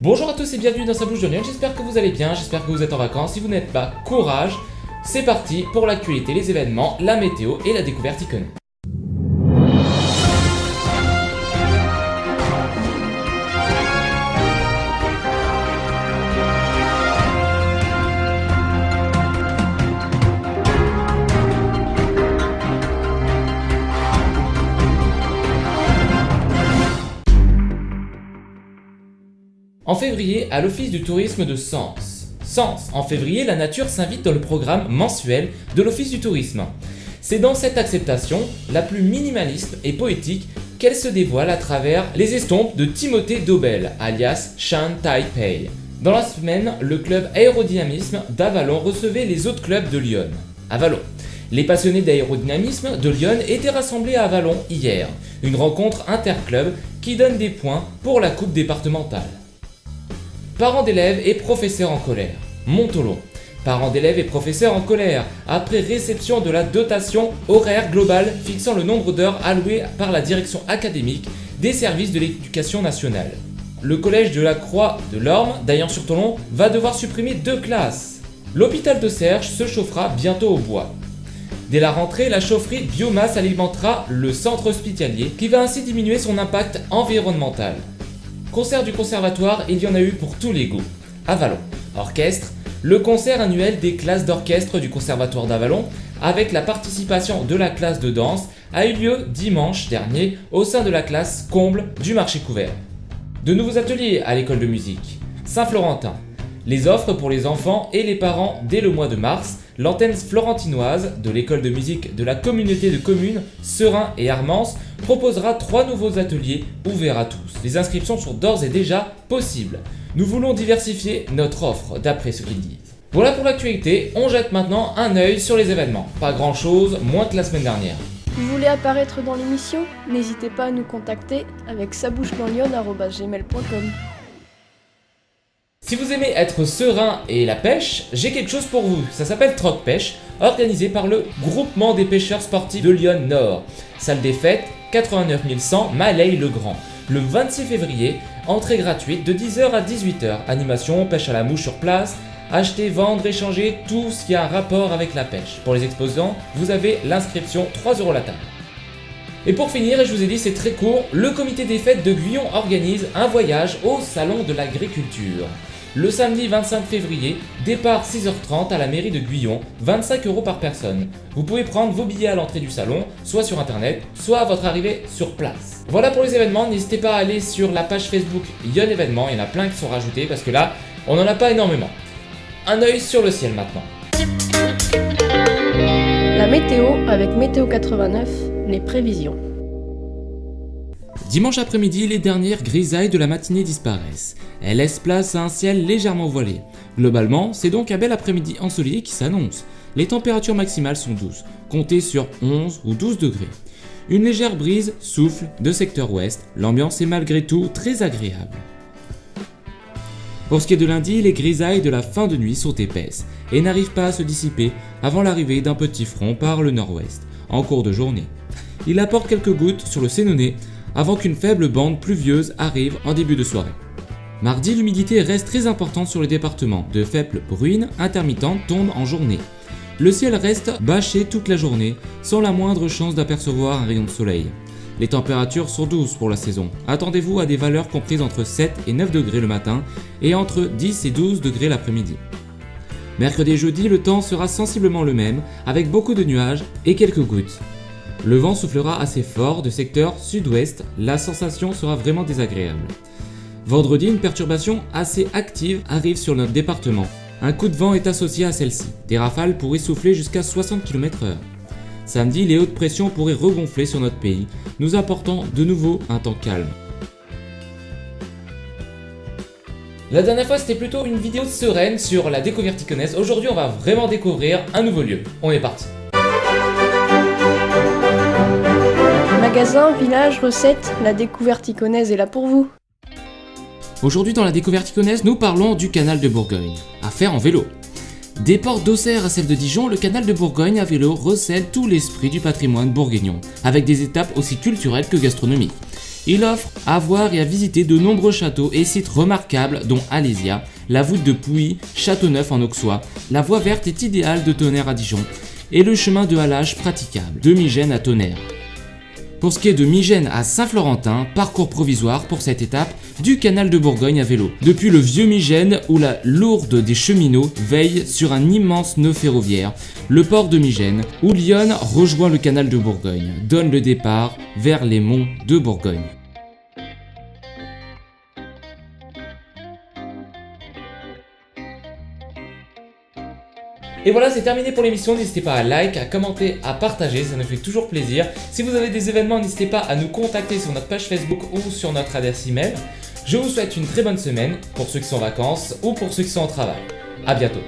Bonjour à tous et bienvenue dans sa bouche de Lyon, j'espère que vous allez bien, j'espère que vous êtes en vacances, si vous n'êtes pas, courage. C'est parti pour l'actualité, les événements, la météo et la découverte iconique. En février, à l'Office du tourisme de Sens. Sens, en février, la nature s'invite dans le programme mensuel de l'Office du tourisme. C'est dans cette acceptation, la plus minimaliste et poétique, qu'elle se dévoile à travers les estompes de Timothée Dobel, alias Shan Taipei. Dans la semaine, le club aérodynamisme d'Avalon recevait les autres clubs de Lyon. Avalon. Les passionnés d'aérodynamisme de Lyon étaient rassemblés à Avalon hier, une rencontre interclub qui donne des points pour la coupe départementale. Parents d'élèves et professeurs en colère. Montolon. Parents d'élèves et professeurs en colère après réception de la dotation horaire globale fixant le nombre d'heures allouées par la direction académique des services de l'éducation nationale. Le collège de la Croix de l'Orme d'Aillan-sur-Tholon va devoir supprimer 2 classes. L'hôpital de Serge se chauffera bientôt au bois. Dès la rentrée, la chaufferie biomasse alimentera le centre hospitalier qui va ainsi diminuer son impact environnemental. Concert du conservatoire, il y en a eu pour tous les goûts. Avalon. Orchestre. Le concert annuel des classes d'orchestre du conservatoire d'Avalon, avec la participation de la classe de danse, a eu lieu dimanche dernier au sein de la classe comble du marché couvert. De nouveaux ateliers à l'école de musique. Saint-Florentin. Les offres pour les enfants et les parents dès le mois de mars. L'antenne florentinoise de l'école de musique de la communauté de communes Serein et Armance proposera 3 nouveaux ateliers ouverts à tous. Les inscriptions sont d'ores et déjà possibles. Nous voulons diversifier notre offre d'après ce qu'ils disent. Voilà pour l'actualité, on jette maintenant un œil sur les événements. Pas grand chose, moins que la semaine dernière. Vous voulez apparaître dans l'émission? N'hésitez pas à nous contacter avec sabouchedanslyon@gmail.com. Si vous aimez être serein et la pêche, j'ai quelque chose pour vous. Ça s'appelle Troc Pêche, organisé par le groupement des pêcheurs sportifs de Lyon Nord. Salle des fêtes, 89 100 Malay-le-Grand. Le 26 février, entrée gratuite de 10h à 18h. Animation, pêche à la mouche sur place, acheter, vendre, échanger, tout ce qui a un rapport avec la pêche. Pour les exposants, vous avez l'inscription, 3€ la table. Et pour finir, et je vous ai dit c'est très court, le comité des fêtes de Guyon organise un voyage au salon de l'agriculture. Le samedi 25 février, départ 6h30 à la mairie de Guyon, 25€ par personne. Vous pouvez prendre vos billets à l'entrée du salon, soit sur internet, soit à votre arrivée sur place. Voilà pour les événements, n'hésitez pas à aller sur la page Facebook Lyon Événements, il y en a plein qui sont rajoutés parce que là, on n'en a pas énormément. Un œil sur le ciel maintenant. La météo avec Météo 89, les prévisions. Dimanche après-midi, les dernières grisailles de la matinée disparaissent. Elles laissent place à un ciel légèrement voilé. Globalement, c'est donc un bel après-midi ensoleillé qui s'annonce. Les températures maximales sont douces, comptez sur 11 ou 12 degrés. Une légère brise souffle de secteur ouest, l'ambiance est malgré tout très agréable. Pour ce qui est de lundi, les grisailles de la fin de nuit sont épaisses et n'arrivent pas à se dissiper avant l'arrivée d'un petit front par le nord-ouest, en cours de journée. Il apporte quelques gouttes sur le Sénonais avant qu'une faible bande pluvieuse arrive en début de soirée. Mardi, l'humidité reste très importante sur le département, de faibles bruines intermittentes tombent en journée. Le ciel reste bâché toute la journée, sans la moindre chance d'apercevoir un rayon de soleil. Les températures sont douces pour la saison, attendez-vous à des valeurs comprises entre 7 et 9 degrés le matin et entre 10 et 12 degrés l'après-midi. Mercredi et jeudi, le temps sera sensiblement le même, avec beaucoup de nuages et quelques gouttes. Le vent soufflera assez fort de secteur sud-ouest, la sensation sera vraiment désagréable. Vendredi, une perturbation assez active arrive sur notre département. Un coup de vent est associé à celle-ci. Des rafales pourraient souffler jusqu'à 60 km/h. Samedi, les hautes pressions pourraient regonfler sur notre pays, nous apportant de nouveau un temps calme. La dernière fois, c'était plutôt une vidéo sereine sur la découverte iconaise. Aujourd'hui, on va vraiment découvrir un nouveau lieu. On est parti. Magasin, village, recettes, la découverte iconaise est là pour vous. Aujourd'hui dans la découverte iconaise, nous parlons du canal de Bourgogne, à faire en vélo. Des portes d'Auxerre à celle de Dijon, le canal de Bourgogne à vélo recèle tout l'esprit du patrimoine bourguignon, avec des étapes aussi culturelles que gastronomiques. Il offre à voir et à visiter de nombreux châteaux et sites remarquables dont Alésia, la voûte de Pouilly, Châteauneuf en Auxois. La voie verte est idéale de Tonnerre à Dijon et le chemin de halage praticable de Migène à Tonnerre. Pour ce qui est de Migène à Saint-Florentin, parcours provisoire pour cette étape du canal de Bourgogne à vélo. Depuis le vieux Migène où la lourde des cheminots veille sur un immense nœud ferroviaire, le port de Migène où l'Yonne rejoint le canal de Bourgogne, donne le départ vers les monts de Bourgogne. Et voilà, c'est terminé pour l'émission. N'hésitez pas à liker, à commenter, à partager, ça nous fait toujours plaisir. Si vous avez des événements, n'hésitez pas à nous contacter sur notre page Facebook ou sur notre adresse email. Je vous souhaite une très bonne semaine pour ceux qui sont en vacances ou pour ceux qui sont au travail. À bientôt.